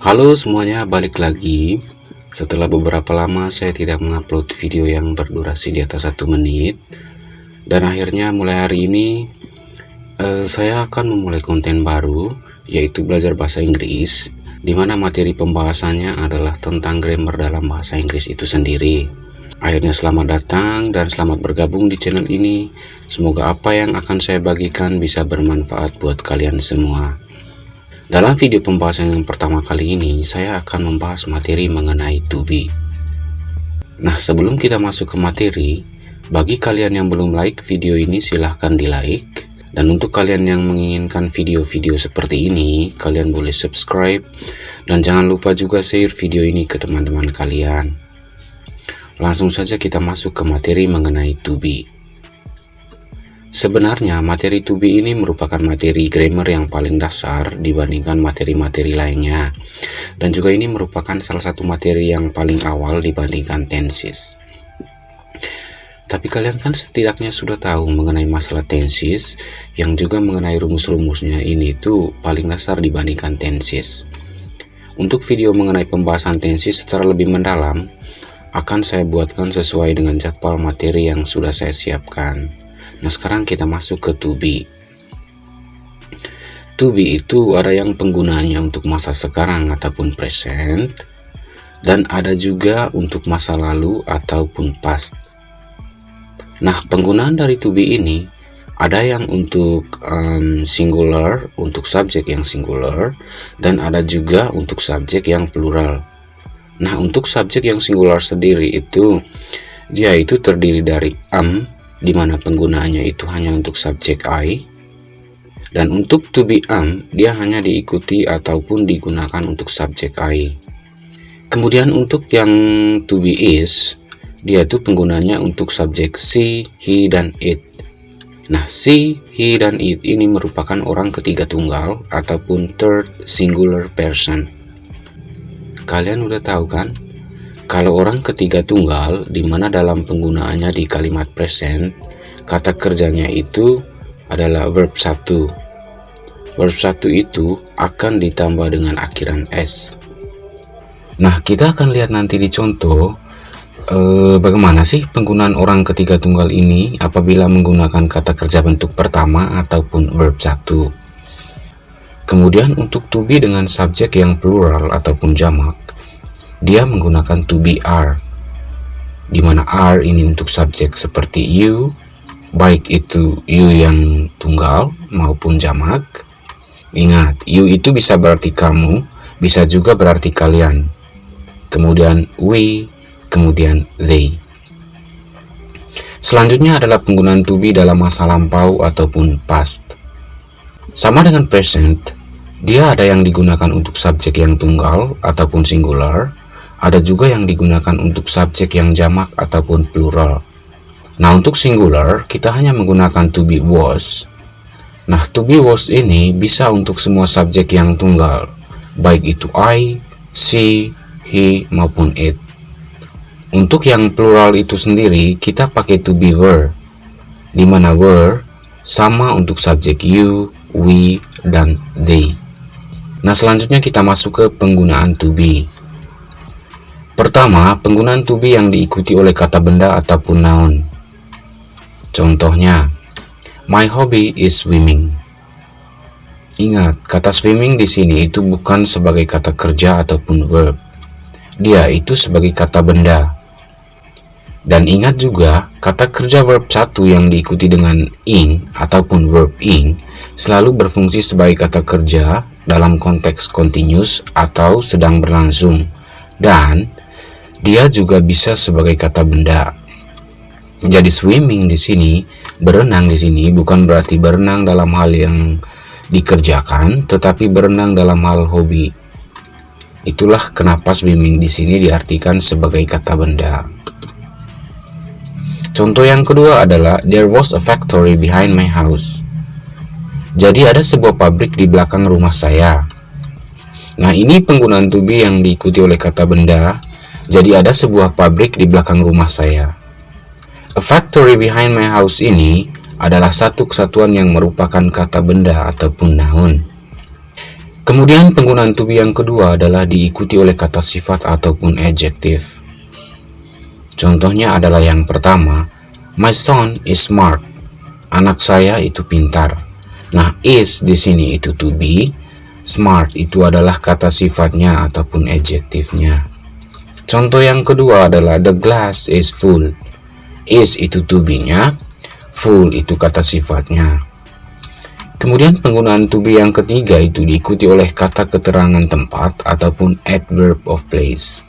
Halo semuanya, balik lagi. Setelah beberapa lama saya tidak mengupload video yang berdurasi di atas 1 menit. Dan akhirnya mulai hari ini saya akan memulai konten baru, yaitu belajar bahasa Inggris, di mana materi pembahasannya adalah tentang grammar dalam bahasa Inggris itu sendiri. Akhirnya selamat datang dan selamat bergabung di channel ini. Semoga apa yang akan saya bagikan bisa bermanfaat buat kalian semua. Dalam video pembahasan yang pertama kali ini, saya akan membahas materi mengenai to be. Nah, sebelum kita masuk ke materi, bagi kalian yang belum like video ini, silahkan di like. Dan untuk kalian yang menginginkan video-video seperti ini, kalian boleh subscribe. Dan jangan lupa juga share video ini ke teman-teman kalian. Langsung saja kita masuk ke materi mengenai to be. Sebenarnya materi to be ini merupakan materi grammar yang paling dasar dibandingkan materi-materi lainnya. Dan juga ini merupakan salah satu materi yang paling awal dibandingkan tenses. Tapi kalian kan setidaknya sudah tahu mengenai masalah tenses, yang juga mengenai rumus-rumusnya ini tuh paling dasar dibandingkan tenses. Untuk video mengenai pembahasan tenses secara lebih mendalam, akan saya buatkan sesuai dengan jadwal materi yang sudah saya siapkan. Nah, sekarang kita masuk ke to be. To be itu ada yang penggunaannya untuk masa sekarang ataupun present, dan ada juga untuk masa lalu ataupun past. Nah, penggunaan dari to be ini ada yang untuk singular, untuk subjek yang singular, dan ada juga untuk subjek yang plural. Nah, untuk subjek yang singular sendiri itu dia itu terdiri dari di mana penggunaannya itu hanya untuk subjek I, dan untuk to be dia hanya diikuti ataupun digunakan untuk subjek I. Kemudian untuk yang to be is, dia itu penggunaannya untuk subjek she, he, dan it. Nah, she, he, dan it ini merupakan orang ketiga tunggal ataupun third singular person. Kalian udah tahu kan? Kalau orang ketiga tunggal, di mana dalam penggunaannya di kalimat present, kata kerjanya itu adalah verb 1. Verb 1 itu akan ditambah dengan akhiran s. Nah, kita akan lihat nanti di contoh bagaimana sih penggunaan orang ketiga tunggal ini apabila menggunakan kata kerja bentuk pertama ataupun verb 1. Kemudian untuk to be dengan subjek yang plural ataupun jamak, dia menggunakan to be are, di mana are ini untuk subjek seperti you, baik itu you yang tunggal maupun jamak. Ingat, you itu bisa berarti kamu, bisa juga berarti kalian. Kemudian we, kemudian they. Selanjutnya adalah penggunaan to be dalam masa lampau ataupun past. Sama dengan present, dia ada yang digunakan untuk subjek yang tunggal ataupun singular, ada juga yang digunakan untuk subjek yang jamak ataupun plural. Nah, untuk singular kita hanya menggunakan to be was. Nah, to be was ini bisa untuk semua subjek yang tunggal, baik itu I, she, he, maupun it. Untuk yang plural itu sendiri kita pakai to be were, di mana were sama untuk subjek you, we, dan they. Nah, selanjutnya kita masuk ke penggunaan to be. Pertama, penggunaan to be yang diikuti oleh kata benda ataupun noun. Contohnya, my hobby is swimming. Ingat, kata swimming di sini itu bukan sebagai kata kerja ataupun verb. Dia itu sebagai kata benda. Dan ingat juga, kata kerja verb 1 yang diikuti dengan ing ataupun verb ing selalu berfungsi sebagai kata kerja dalam konteks continuous atau sedang berlangsung. Dan dia juga bisa sebagai kata benda. Jadi swimming di sini, berenang di sini bukan berarti berenang dalam hal yang dikerjakan, tetapi berenang dalam hal hobi. Itulah kenapa swimming di sini diartikan sebagai kata benda. Contoh yang kedua adalah there was a factory behind my house. Jadi ada sebuah pabrik di belakang rumah saya. Nah, ini penggunaan to be yang diikuti oleh kata benda. Jadi ada sebuah pabrik di belakang rumah saya. A factory behind my house ini adalah satu kesatuan yang merupakan kata benda ataupun noun. Kemudian penggunaan to be yang kedua adalah diikuti oleh kata sifat ataupun adjektif. Contohnya adalah yang pertama, my son is smart. Anak saya itu pintar. Nah, is di sini itu to be, smart itu adalah kata sifatnya ataupun adjektifnya. Contoh yang kedua adalah the glass is full. Is itu to be-nya, full itu kata sifatnya. Kemudian penggunaan to be yang ketiga itu diikuti oleh kata keterangan tempat ataupun adverb of place.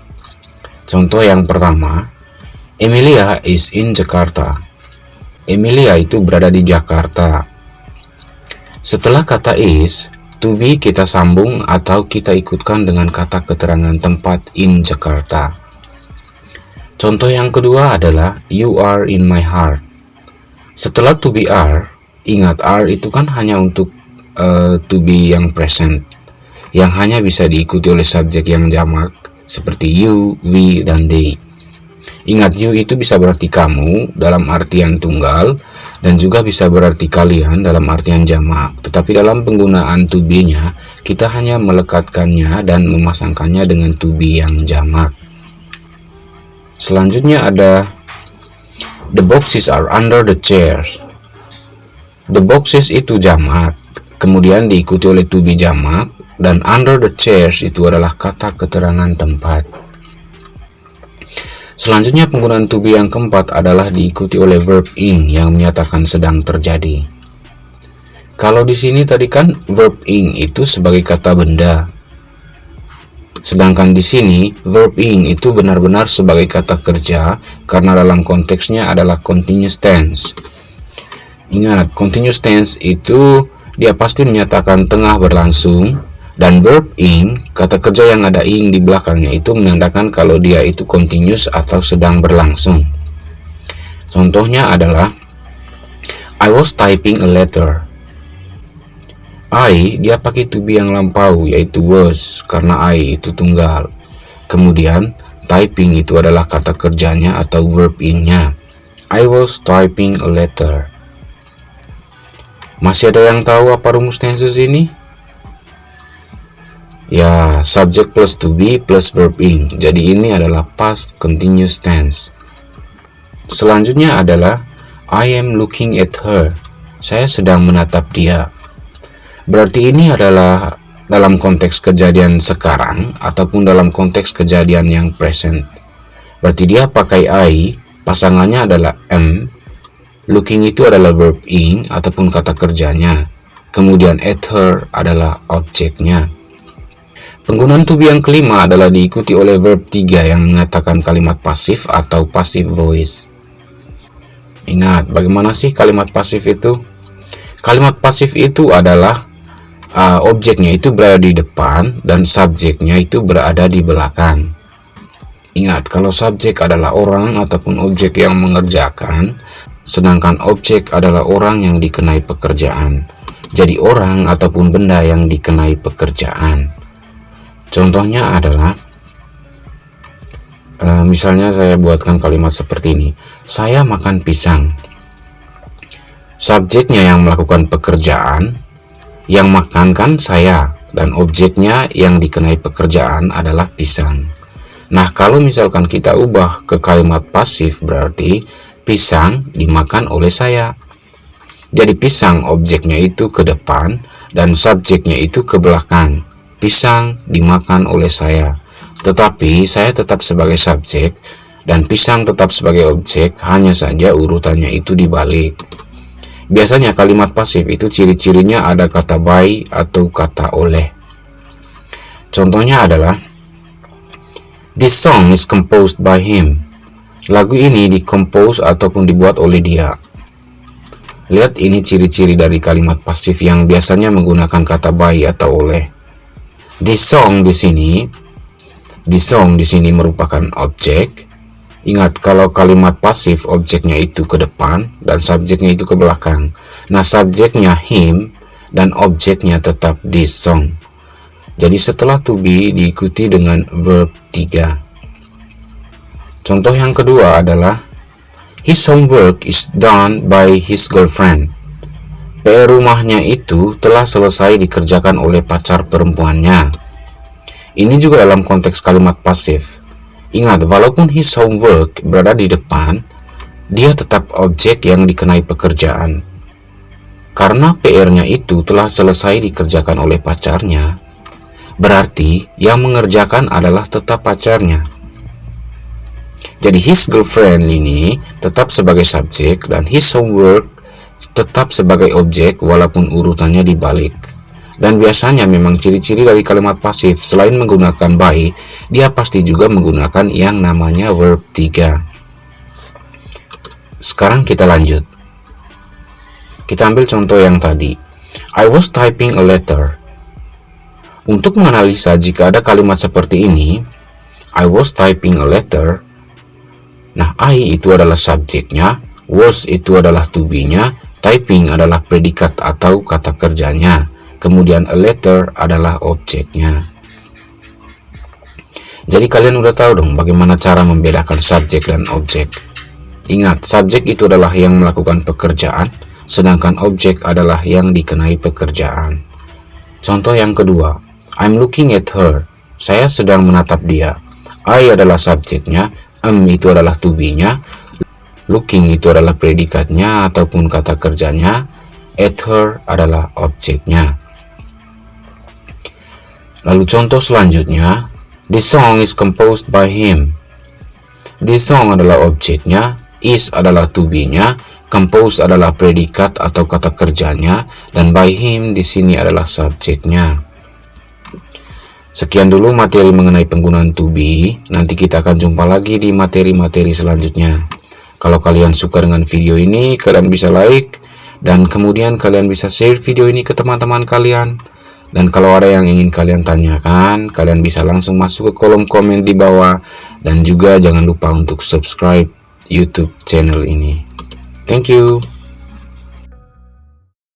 Contoh yang pertama, Emilia is in Jakarta. Emilia itu berada di Jakarta. Setelah kata is, to be kita sambung atau kita ikutkan dengan kata keterangan tempat in Jakarta. Contoh yang kedua adalah you are in my heart. Setelah to be are, ingat are itu kan hanya untuk to be yang present, yang hanya bisa diikuti oleh subjek yang jamak seperti you, we, dan they. Ingat, you itu bisa berarti kamu dalam artian tunggal dan juga bisa berarti kalian dalam artian jamak. Tetapi dalam penggunaan to be-nya kita hanya melekatkannya dan memasangkannya dengan to be yang jamak. Selanjutnya ada the boxes are under the chairs. The boxes itu jamak, kemudian diikuti oleh to be jamak, dan under the chairs itu adalah kata keterangan tempat. Selanjutnya penggunaan to be yang keempat adalah diikuti oleh verb ing yang menyatakan sedang terjadi. Kalau di sini tadi kan verb ing itu sebagai kata benda. Sedangkan di sini verb ing itu benar-benar sebagai kata kerja karena dalam konteksnya adalah continuous tense. Ingat, continuous tense itu dia pasti menyatakan tengah berlangsung, dan verb ing, kata kerja yang ada ing di belakangnya itu menandakan kalau dia itu continuous atau sedang berlangsung. Contohnya adalah I was typing a letter. I, dia pakai to be yang lampau yaitu was, karena I itu tunggal. Kemudian typing itu adalah kata kerjanya atau verb ing-nya. I was typing a letter. Masih ada yang tahu apa rumus tenses ini? Ya, subject plus to be plus verb ing. Jadi ini adalah past continuous tense. Selanjutnya adalah I am looking at her. Saya sedang menatap dia. Berarti ini adalah dalam konteks kejadian sekarang ataupun dalam konteks kejadian yang present. Berarti dia pakai I, pasangannya adalah am. Looking itu adalah verb ing ataupun kata kerjanya. Kemudian at her adalah objeknya. Penggunaan to be yang kelima adalah diikuti oleh verb 3 yang mengatakan kalimat pasif atau passive voice. Ingat, bagaimana sih kalimat pasif itu? Kalimat pasif itu adalah objeknya itu berada di depan dan subjeknya itu berada di belakang. Ingat, kalau subjek adalah orang ataupun objek yang mengerjakan, sedangkan objek adalah orang yang dikenai pekerjaan. Jadi orang ataupun benda yang dikenai pekerjaan. Contohnya adalah misalnya saya buatkan kalimat seperti ini. Saya makan pisang. Subjeknya yang melakukan pekerjaan, yang makan kan saya, dan objeknya yang dikenai pekerjaan adalah pisang. Nah, kalau misalkan kita ubah ke kalimat pasif berarti pisang dimakan oleh saya. Jadi pisang objeknya itu ke depan dan subjeknya itu ke belakang. Pisang dimakan oleh saya. Tetapi saya tetap sebagai subjek dan pisang tetap sebagai objek, hanya saja urutannya itu dibalik. Biasanya kalimat pasif itu ciri-cirinya ada kata by atau kata oleh. Contohnya adalah this song is composed by him. Lagu ini dikompos ataupun dibuat oleh dia. Lihat, ini ciri-ciri dari kalimat pasif yang biasanya menggunakan kata by atau oleh. This song di sini merupakan objek. Ingat, kalau kalimat pasif objeknya itu ke depan dan subjeknya itu ke belakang. Nah, subjeknya him dan objeknya tetap this song. Jadi setelah to be diikuti dengan verb 3. Contoh yang kedua adalah his homework is done by his girlfriend. PR rumahnya itu telah selesai dikerjakan oleh pacar perempuannya. Ini juga dalam konteks kalimat pasif. Ingat, walaupun his homework berada di depan, dia tetap objek yang dikenai pekerjaan. Karena PR-nya itu telah selesai dikerjakan oleh pacarnya, berarti yang mengerjakan adalah tetap pacarnya. Jadi his girlfriend ini tetap sebagai subjek dan his homework tetap sebagai objek walaupun urutannya dibalik. Dan biasanya memang ciri-ciri dari kalimat pasif selain menggunakan by, dia pasti juga menggunakan yang namanya verb 3. Sekarang kita lanjut. Kita ambil contoh yang tadi. I was typing a letter. Untuk menganalisa jika ada kalimat seperti ini, I was typing a letter. Nah, I itu adalah subjeknya, was itu adalah to be-nya, typing adalah predikat atau kata kerjanya, kemudian a letter adalah objeknya. Jadi kalian udah tahu dong bagaimana cara membedakan subjek dan objek. Ingat, subjek itu adalah yang melakukan pekerjaan, sedangkan objek adalah yang dikenai pekerjaan. Contoh yang kedua, I'm looking at her. Saya sedang menatap dia. I adalah subjeknya, itu adalah to be-nya, looking itu adalah predikatnya ataupun kata kerjanya, at her adalah objeknya. Lalu contoh selanjutnya, this song is composed by him. This song adalah objeknya, is adalah to be-nya, compose adalah predikat atau kata kerjanya, dan by him di sini adalah subjeknya. Sekian dulu materi mengenai penggunaan to be. Nanti kita akan jumpa lagi di materi-materi selanjutnya. Kalau kalian suka dengan video ini, kalian bisa like, dan kemudian kalian bisa share video ini ke teman-teman kalian. Dan kalau ada yang ingin kalian tanyakan, kalian bisa langsung masuk ke kolom komen di bawah. Dan juga jangan lupa untuk subscribe YouTube channel ini. Thank you.